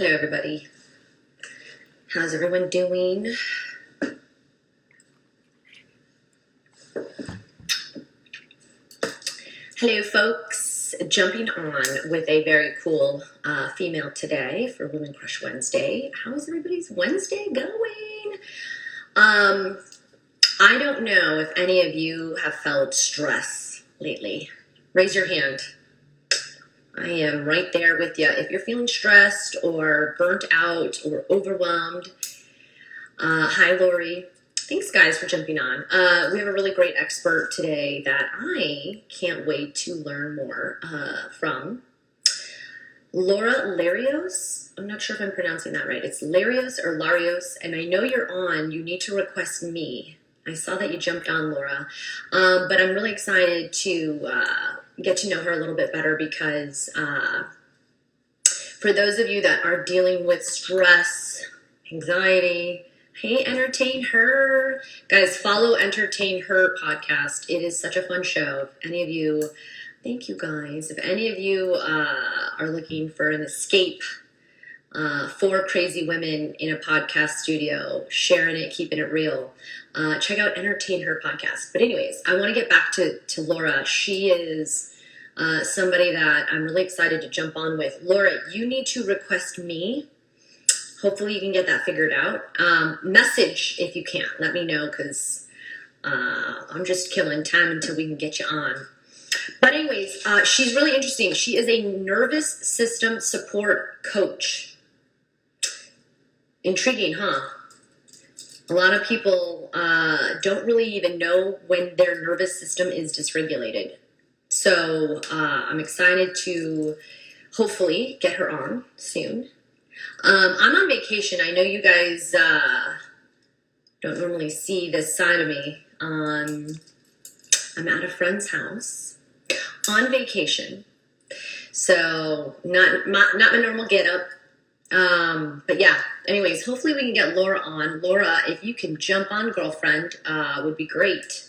Hello, everybody. How's everyone doing? Hello, folks. Jumping on with a very cool female today for Women Crush Wednesday. How's everybody's Wednesday going? I don't know if any of you have felt stress lately. Raise your hand. I am right there with you. If you're feeling stressed or burnt out or overwhelmed, hi, Lori. Thanks, guys, for jumping on. We have a really great expert today that I can't wait to learn more from. Larios. I'm not sure if I'm pronouncing that right. It's Larios or Larios, and I know you're on. You need to request me. I saw that you jumped on, Laura. But I'm really excited to get to know her a little bit better because for those of you that are dealing with stress, anxiety, hey, Entertain Her. Guys, follow Entertain Her podcast. It is such a fun show. If any of you, thank you guys. If any of you are looking for an escape, four crazy women in a podcast studio, sharing it, keeping it real, check out Entertain Her podcast. But anyways, I want to get back to Laura. She is somebody that I'm really excited to jump on with. Laura, you need to request me. Hopefully you can get that figured out. Message if you can't. Let me know because I'm just killing time until we can get you on. But anyways, she's really interesting. She is a nervous system support coach. Intriguing, huh? A lot of people don't really even know when their nervous system is dysregulated. So I'm excited to hopefully get her on soon. I'm on vacation. I know you guys don't normally see this side of me. I'm at a friend's house on vacation, so not my normal get-up. But yeah, anyways, hopefully we can get Laura on. Laura, if you can jump on, girlfriend, would be great.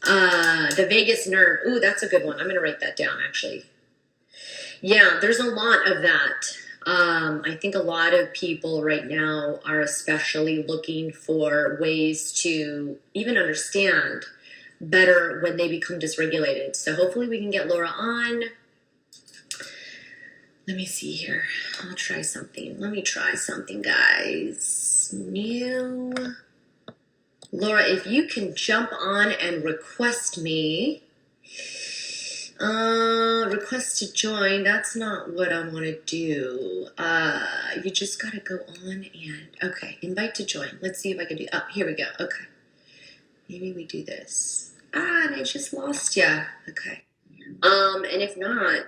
The Vegas nerve. Ooh, that's a good one. I'm going to write that down, actually. Yeah, there's a lot of that. I think a lot of people right now are especially looking for ways to even understand better when they become dysregulated. So hopefully we can get Laura on. Let me see here. I'll try something. Let me try something, guys. New. Laura, if you can jump on and request me. Request to join. That's not what I want to do. You just got to go on and, okay, invite to join. Let's see if I can do, oh, here we go. Okay. Maybe we do this. And I just lost ya. Okay. And if not,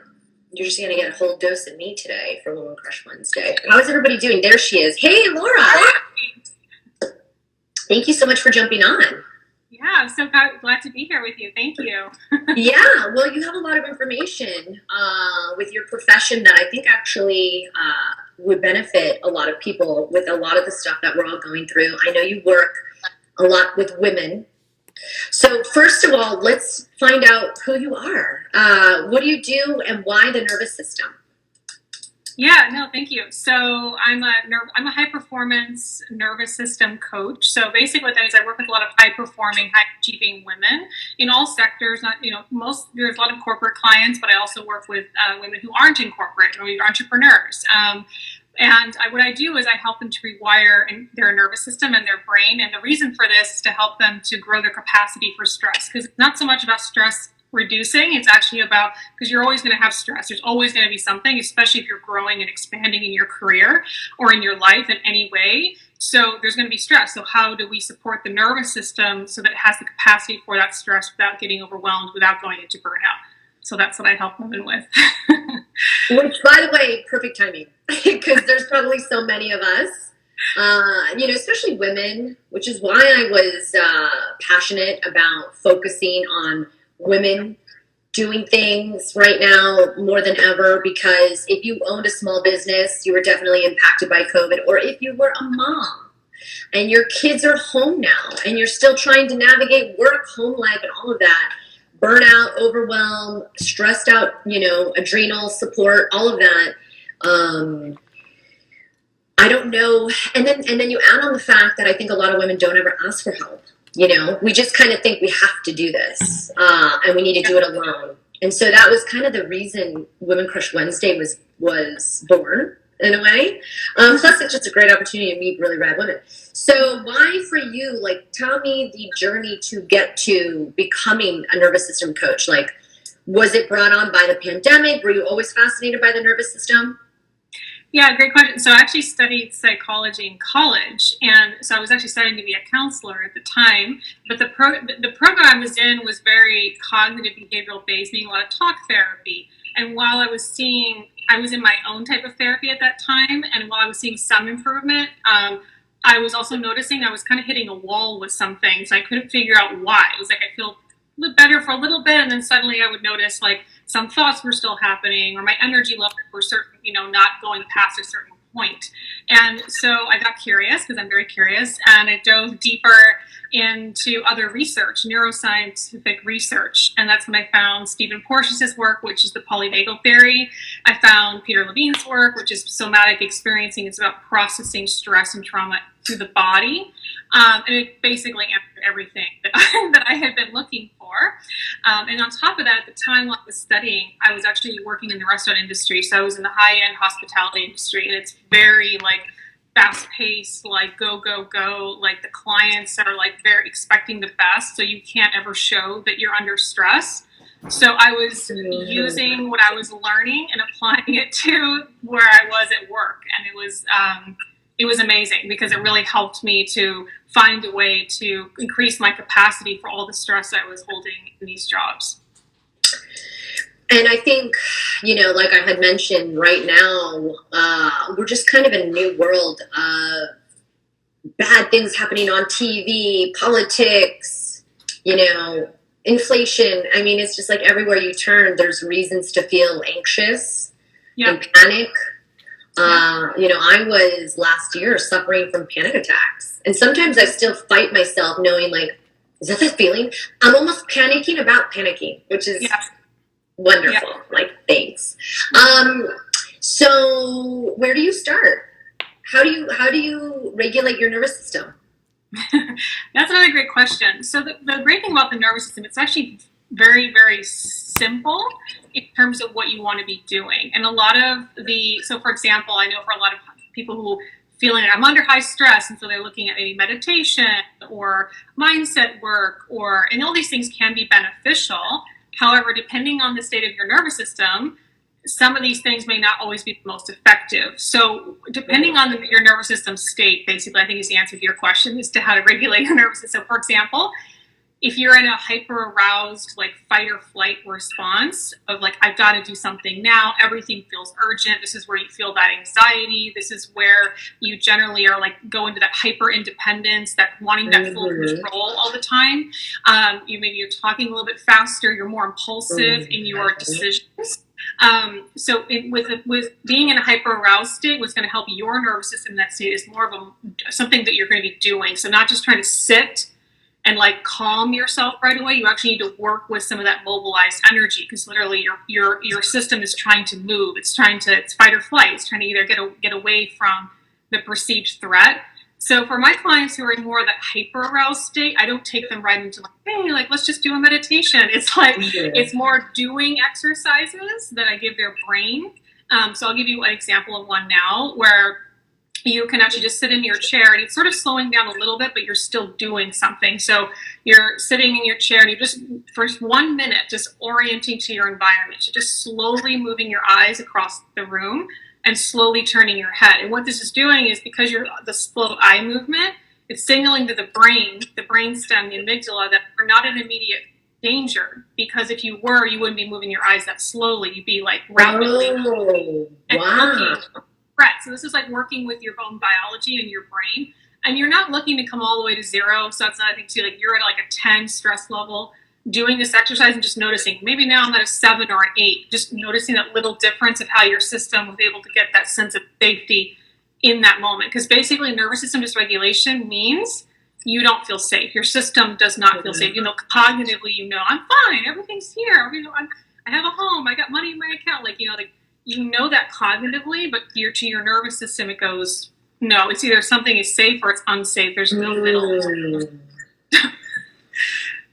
you're just going to get a whole dose of me today for Women Crush Wednesday. How's everybody doing? There she is. Hey, Laura. Thank you so much for jumping on. Yeah, I'm so glad to be here with you. Thank you. Yeah, well, you have a lot of information with your profession that I think actually would benefit a lot of people with a lot of the stuff that we're all going through. I know you work a lot with women. So first of all, let's find out who you are. What do you do and why the nervous system? Yeah, no, thank you. So I'm a high performance nervous system coach. So basically what that is, I work with a lot of high performing, high achieving women in all sectors. Not, there's a lot of corporate clients, but I also work with women who aren't in corporate or entrepreneurs. What I do is I help them to rewire their nervous system and their brain. And the reason for this is to help them to grow their capacity for stress, because it's not so much about stress reducing. It's actually about, because you're always going to have stress. There's always going to be something, especially if you're growing and expanding in your career or in your life in any way. So there's going to be stress. So how do we support the nervous system so that it has the capacity for that stress without getting overwhelmed, without going into burnout? So that's what I help women with. Which, by the way, perfect timing, because there's probably so many of us, especially women, which is why I was passionate about focusing on women doing things right now more than ever, because if you owned a small business, you were definitely impacted by COVID, or if you were a mom and your kids are home now and you're still trying to navigate work, home life, and all of that, burnout, overwhelm, stressed out, adrenal support, all of that. I don't know. And then you add on the fact that I think a lot of women don't ever ask for help. You know, we just kind of think we have to do this, and we need to do it alone. And so that was kind of the reason Women Crush Wednesday was born in a way. Plus, it's just a great opportunity to meet really rad women. So, why for you? Like, tell me the journey to get to becoming a nervous system coach. Like, was it brought on by the pandemic? Were you always fascinated by the nervous system? Yeah, great question. So I actually studied psychology in college, and so I was actually studying to be a counselor at the time. But the program I was in was very cognitive behavioral based, meaning a lot of talk therapy. And while I was in my own type of therapy at that time, and while I was seeing some improvement, I was also noticing I was kind of hitting a wall with some things. I couldn't figure out why. It was like I feel better for a little bit, and then suddenly I would notice like some thoughts were still happening, or my energy levels were certain, not going past a certain point. And so I got curious, because I'm very curious, and I dove deeper into other research, neuroscientific research, and that's when I found Stephen Porges' work, which is the polyvagal theory. I found Peter Levine's work, which is somatic experiencing. It's about processing stress and trauma through the body. And it basically answered everything that I had been looking for. And on top of that, at the time while I was studying, I was actually working in the restaurant industry. So I was in the high-end hospitality industry, and it's very like fast-paced, like go, go, go. Like the clients are like very expecting the best, so you can't ever show that you're under stress. So I was using what I was learning and applying it to where I was at work, and it was amazing because it really helped me to find a way to increase my capacity for all the stress I was holding in these jobs. And I think, like I had mentioned, right now, we're just kind of in a new world. Bad things happening on TV, politics, inflation. I mean, it's just like everywhere you turn, there's reasons to feel anxious and panic. I was last year suffering from panic attacks. And sometimes I still fight myself knowing like, is that the feeling? I'm almost panicking about panicking, which is wonderful. Yeah. Like, thanks. So where do you start? How do you regulate your nervous system? That's another great question. So the great thing about the nervous system, it's actually very, very simple in terms of what you want to be doing. And a lot of so for example, I know for a lot of people who feeling I'm under high stress, and so they're looking at maybe meditation or mindset work, and all these things can be beneficial. However, depending on the state of your nervous system, some of these things may not always be the most effective. So depending on your nervous system state, basically, I think is the answer to your question as to how to regulate your nervous system. For example, if you're in a hyper aroused, like fight or flight response of like, I've got to do something now, everything feels urgent. This is where you feel that anxiety. This is where you generally are like go into that hyper independence, that wanting that full control all the time. You're talking a little bit faster. You're more impulsive in your decisions. So with being in a hyper aroused state, what's going to help your nervous system in that state is more of something that you're going to be doing. So not just trying to sit and like calm yourself right away. You actually need to work with some of that mobilized energy, because literally your system is trying to move. It's fight or flight. It's trying to either get away from the perceived threat. So for my clients who are in more of that hyper aroused state, I don't take them right into like, hey, like let's just do a meditation. It's like it's more doing exercises that I give their brain. So I'll give you an example of one now where you can actually just sit in your chair and it's sort of slowing down a little bit, but you're still doing something. So you're sitting in your chair and you just, for 1 minute, just orienting to your environment. So just slowly moving your eyes across the room and slowly turning your head. And what this is doing is because you're the slow eye movement, it's signaling to the brainstem, the amygdala, that we're not in immediate danger. Because if you were, you wouldn't be moving your eyes that slowly. You'd be like rapidly looking. So this is like working with your own biology and your brain, and you're not looking to come all the way to zero. So that's not anything to like you're at like a 10 stress level doing this exercise and just noticing maybe now I'm at a 7 or an 8, just noticing that little difference of how your system was able to get that sense of safety in that moment. Because basically nervous system dysregulation means you don't feel safe. Your system does not feel safe. Cognitively, I'm fine. Everything's here. I have a home. I got money in my account. That cognitively, but to your nervous system, it goes, No, it's either something is safe or it's unsafe. There's no middle.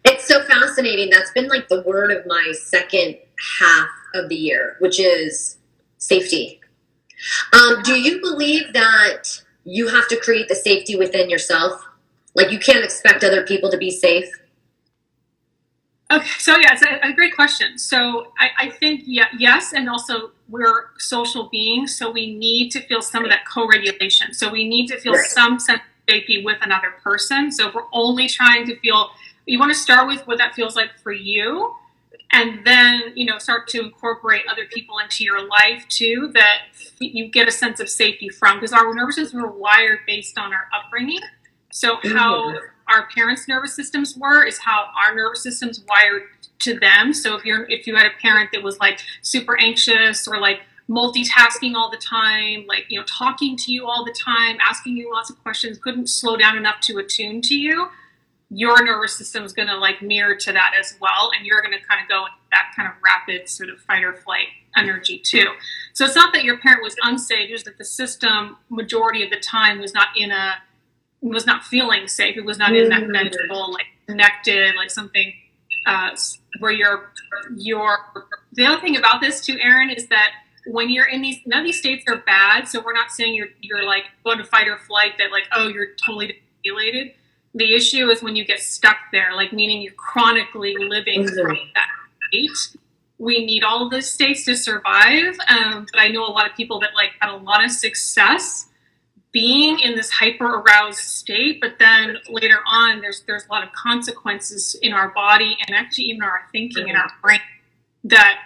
It's so fascinating. That's been like the word of my second half of the year, which is safety. Do you believe that you have to create the safety within yourself? Like you can't expect other people to be safe? Okay, so yeah, it's a great question. So I think yes, and also we're social beings, so we need to feel some of that co-regulation. So we need to feel Right. some sense of safety with another person. So if we're only trying to feel, you want to start with what that feels like for you, and then start to incorporate other people into your life too, that you get a sense of safety from, because our nervous systems are wired based on our upbringing. So how our parents' nervous systems were is how our nervous systems wired to them. So if you had a parent that was like super anxious or like multitasking all the time, like talking to you all the time, asking you lots of questions, couldn't slow down enough to attune to you, your nervous system is going to like mirror to that as well, and you're going to kind of go into that kind of rapid sort of fight or flight energy too. So it's not that your parent was unsafe, it's that the system majority of the time was not feeling safe. It was not in that mental, like connected, like something where you're. The other thing about this too, Erin, is that when you're in these, none of these states are bad. So we're not saying you're like going to fight or flight, that like, oh, you're totally dysregulated. The issue is when you get stuck there, like meaning you're chronically living from that state. We need all of those states to survive. But I know a lot of people that like had a lot of success being in this hyper aroused state, but then later on there's a lot of consequences in our body and actually even our thinking in our brain that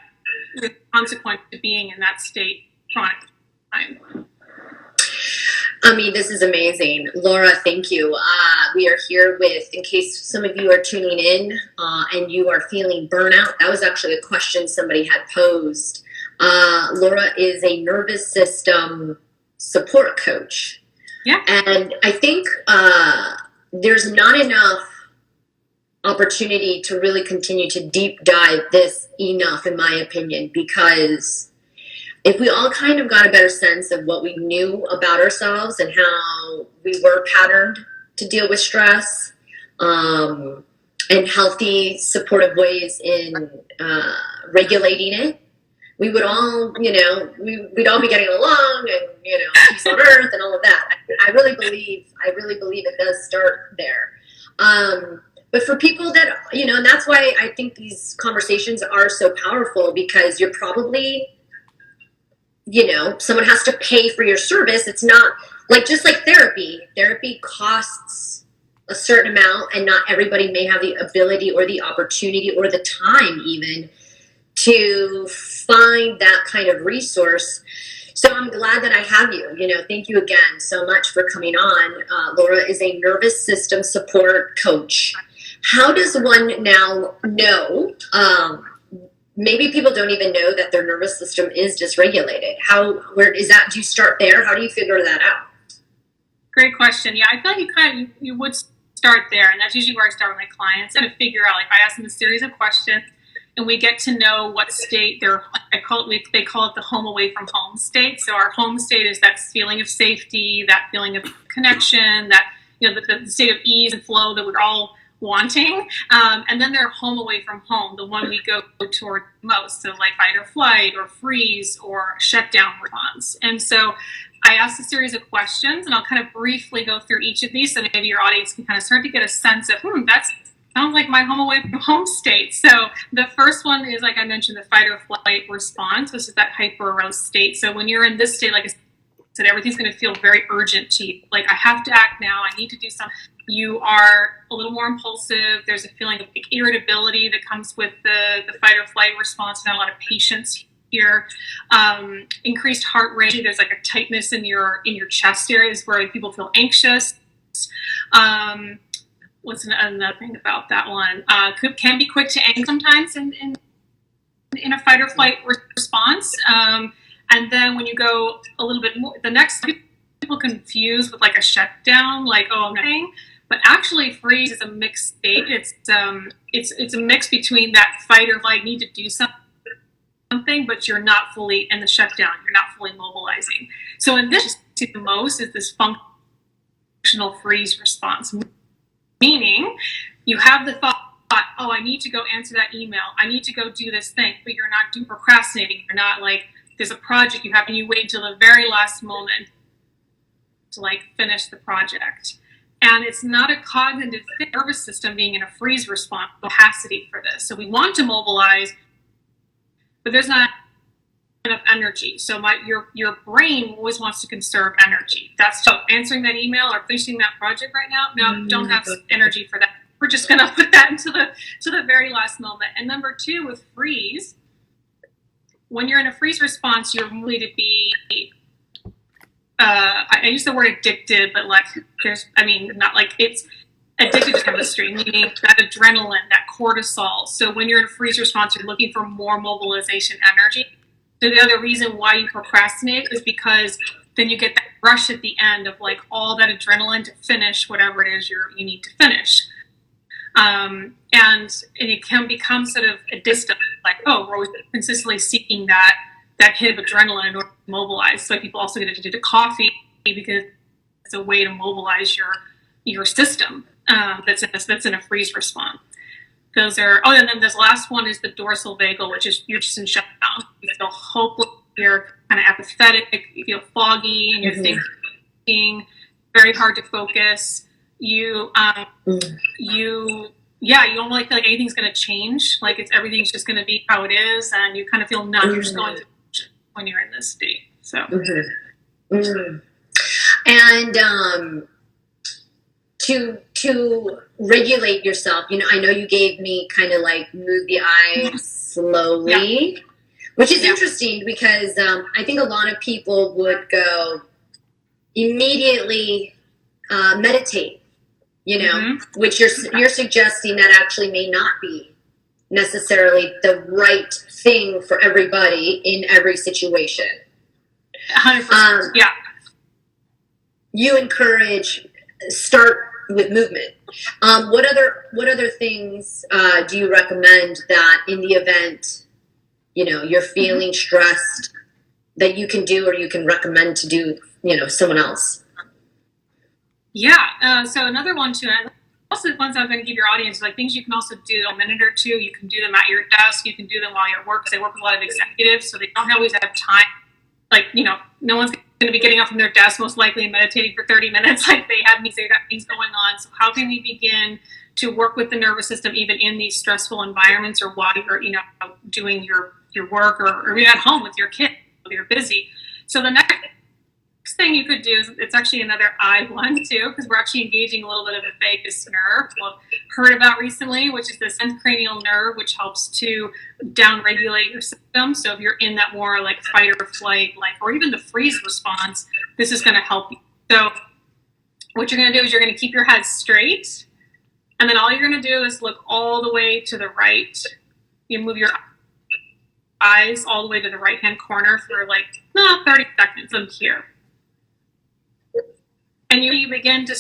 is consequent to being in that state chronic time. I mean, this is amazing. Laura, thank you. We are here with, in case some of you are tuning in and you are feeling burnout, that was actually a question somebody had posed. Laura is a nervous system support coach. Yeah. And I think there's not enough opportunity to really continue to deep dive this enough, in my opinion, because if we all kind of got a better sense of what we knew about ourselves and how we were patterned to deal with stress, and healthy, supportive ways in regulating it, we would all, we'd all be getting along and, peace on earth and all of that. I really believe it does start there. But for people that, and that's why I think these conversations are so powerful, because you're probably, someone has to pay for your service. It's not like, just like therapy costs a certain amount, and not everybody may have the ability or the opportunity or the time even to find that kind of resource. So I'm glad that I have you. Thank you again so much for coming on. Laura is a nervous system support coach. How does one now know? Maybe people don't even know that their nervous system is dysregulated. Where is that? Do you start there? How do you figure that out? Great question. Yeah, I feel like you would start there, and that's usually where I start with my clients, and to figure out, like, I ask them a series of questions, and we get to know what state they call it the home away from home state. So our home state is that feeling of safety, that feeling of connection, that the state of ease and flow that we're all wanting, and then they're home away from home, the one we go toward most, so like fight or flight or freeze or shutdown response. And so I asked a series of questions, and I'll kind of briefly go through each of these so maybe your audience can kind of start to get a sense of, that sounds like my home away from home state. So the first one is, like I mentioned, the fight or flight response. This is that hyper aroused state. So when you're in this state, like I said, everything's going to feel very urgent to you. Like, I have to act now. I need to do something. You are a little more impulsive. There's a feeling of irritability that comes with the fight or flight response. Not a lot of patience here. Increased heart rate. There's like a tightness in your chest areas where people feel anxious. What's another thing about that one? Can be quick to anger sometimes in a fight or flight response. And then when you go a little bit more, the next people confuse with like a shutdown, like, oh, I'm not. But actually, freeze is a mixed state. It's a mix between that fight or flight, need to do something, but you're not fully in the shutdown. You're not fully mobilizing. So in this, see the most is this functional freeze response, meaning you have the thought, oh, I need to go answer that email, I need to go do this thing, but you're not procrastinating. You're not like, there's a project you have and you wait until the very last moment to like finish the project. And it's not a cognitive nervous system being in a freeze response capacity for this. So we want to mobilize, but there's not enough energy. So your brain always wants to conserve energy. That's so answering that email or finishing that project right now. No, don't have energy for that. We're just going to put that to the very last moment. And number two, with freeze, when you're in a freeze response, you're likely to be, I use the word addicted, but like not like it's addicted to chemistry, meaning that adrenaline, that cortisol. So when you're in a freeze response, you're looking for more mobilization energy. So the other reason why you procrastinate is because then you get that rush at the end of like all that adrenaline to finish whatever it is you need to finish. And it can become sort of a distance, like, oh, we're always consistently seeking that hit of adrenaline in order to mobilize. So people also get addicted to coffee because it's a way to mobilize your system that's in a freeze response. Those are, and then this last one is the dorsal vagal, which is you're just in shutdown. You feel hopeless, you're kind of apathetic, you feel foggy, and you're thinking, very hard to focus. You don't like feel like anything's going to change. Like everything's just going to be how it is, and you kind of feel numb. You're just going through when you're in this state. So, and to regulate yourself, I know you gave me kind of like move the eyes slowly, which is interesting because I think a lot of people would go immediately meditate, which you're suggesting that actually may not be necessarily the right thing for everybody in every situation. 100%. You encourage start with movement. What other things do you recommend that in the event you're feeling stressed that you can do or you can recommend to do someone else? So another one too, and also the ones I'm going to give your audience, like things you can also do a minute or two. You can do them at your desk. You can do them while you're at work, because I work with a lot of executives, so they don't always have time. Like, no one's going to be getting up from their desk most likely and meditating for 30 minutes like they got things going on. So how can we begin to work with the nervous system even in these stressful environments, or while you're doing your work, or you're at home with your kid, you're busy? So the next thing you could do is, it's actually another eye one too, because we're actually engaging a little bit of the vagus nerve we've heard about recently, which is the cranial nerve, which helps to down-regulate your system. So if you're in that more like fight or flight, or even the freeze response, this is going to help you. So what you're going to do is you're going to keep your head straight, and then all you're going to do is look all the way to the right. You move your eyes all the way to the right-hand corner for 30 seconds. I'm here. And you begin to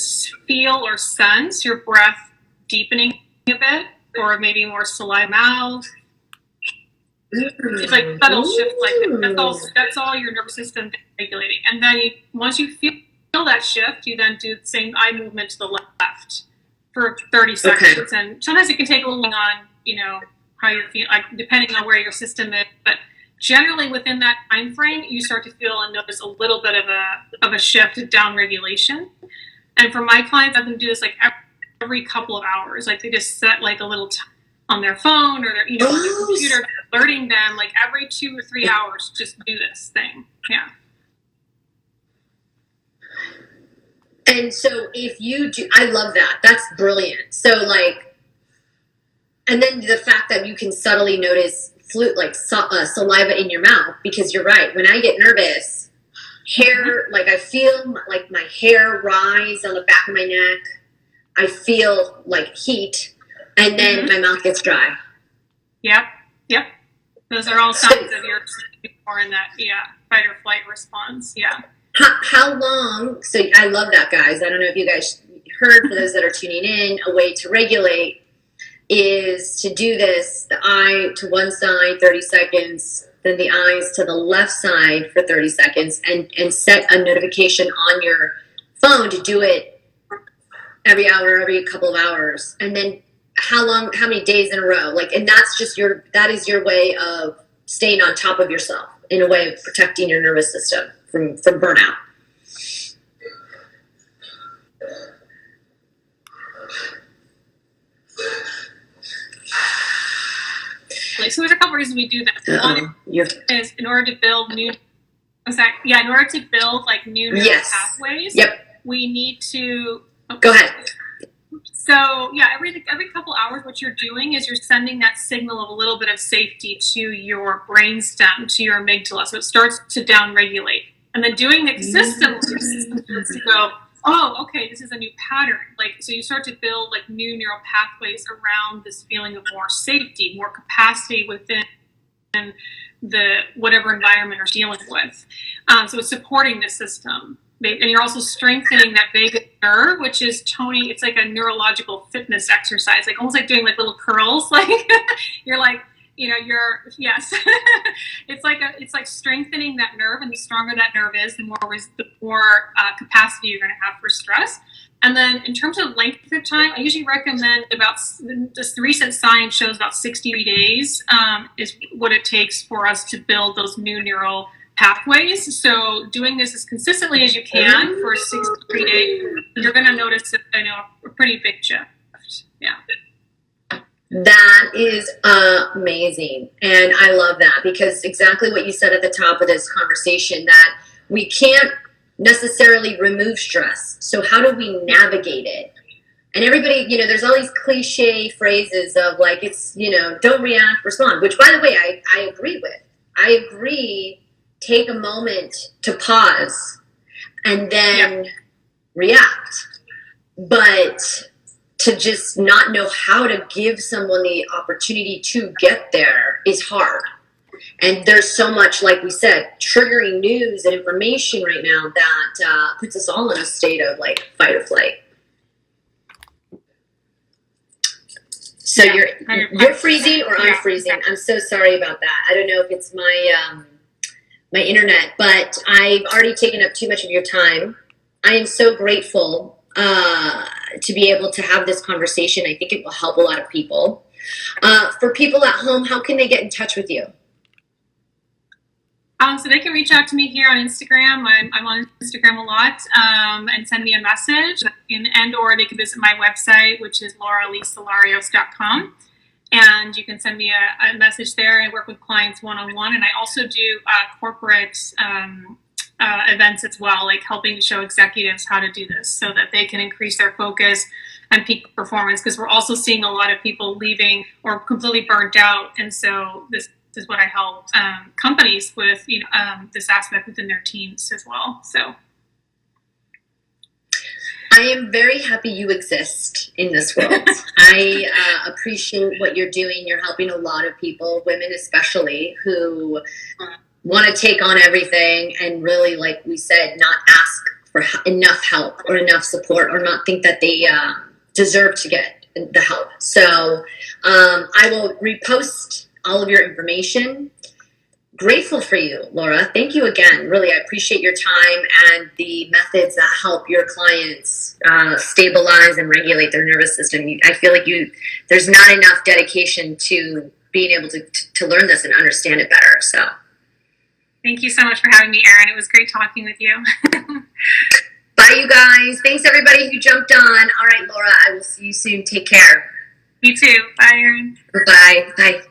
feel or sense your breath deepening a bit, or maybe more saliva mouth. It's like subtle shift like that. That's all your nervous system regulating. And then once you feel that shift, you then do the same eye movement to the left for 30 seconds. Okay. And sometimes it can take a little long on, how you're feeling, depending on where your system is. But generally within that time frame, you start to feel and notice a little bit of a shift to down regulation. And for my clients, I can do this every couple of hours. They just set a little time on their phone or their on their computer, alerting them every 2 or 3 hours, just do this thing. Yeah. And so if you do, I love that. That's brilliant. So and then the fact that you can subtly notice saliva in your mouth, because you're right. When I get nervous, hair, I feel my hair rise on the back of my neck. I feel heat, and then my mouth gets dry. Yep. Those are all signs of your more in that fight or flight response. Yeah. How long? So I love that, guys. I don't know if you guys heard. For those that are tuning in, a way to regulate is to do this, the eye to one side, 30 seconds, then the eyes to the left side for 30 seconds, and set a notification on your phone to do it every hour, every couple of hours. And then how many days in a row? Like, and that is your way of staying on top of yourself, in a way of protecting your nervous system from burnout. So there's a couple reasons we do that. One is in order to build new. In order to build like new neural pathways. Yep. We need to. Go ahead. So yeah, every couple hours, what you're doing is you're sending that signal of a little bit of safety to your brainstem, to your amygdala, so it starts to downregulate, and then doing it consistently, starts to go, oh, okay, this is a new pattern. Like, so you start to build like new neural pathways around this feeling of more safety, more capacity within the whatever environment you're dealing with. So it's supporting the system. And you're also strengthening that vagus nerve, which is toning. It's like a neurological fitness exercise, like almost like doing like little curls. Like you're like, yes. It's like strengthening that nerve, and the stronger that nerve is, the more capacity you're going to have for stress. And then in terms of length of time, I usually recommend the recent science shows about 60 days is what it takes for us to build those new neural pathways. So doing this as consistently as you can for 63 days, you're going to notice a pretty big shift. Yeah. That is amazing. And I love that, because exactly what you said at the top of this conversation, that we can't necessarily remove stress. So how do we navigate it? And everybody, there's all these cliche phrases of like, it's, don't react, respond, which by the way, I agree with. I agree. Take a moment to pause and then react. But to just not know how to give someone the opportunity to get there is hard. And there's so much, like we said, triggering news and information right now that puts us all in a state of like fight or flight. So you're freezing or I'm freezing. I'm so sorry about that. I don't know if it's my internet, but I've already taken up too much of your time. I am so grateful to be able to have this conversation. I think it will help a lot of people. For people at home, how can they get in touch with you? So they can reach out to me here on Instagram. I'm on Instagram a lot, and send me a message, or they can visit my website, which is lauralisalarios.com. And you can send me a message there. I work with clients one-on-one, and I also do corporate events as well, like helping to show executives how to do this so that they can increase their focus and peak performance, because we're also seeing a lot of people leaving or completely burnt out. And so this is what I help companies with, this aspect within their teams as well. So I am very happy you exist in this world. I appreciate what you're doing. You're helping a lot of people, women especially, who want to take on everything and really, like we said, not ask for enough help or enough support, or not think that they deserve to get the help. So I will repost all of your information. Grateful for you, Laura. Thank you again. Really, I appreciate your time and the methods that help your clients stabilize and regulate their nervous system. I feel like there's not enough dedication to being able to learn this and understand it better. So thank you so much for having me, Erin. It was great talking with you. Bye, you guys. Thanks, everybody who jumped on. All right, Laura, I will see you soon. Take care. You too. Bye, Erin. Bye. Bye.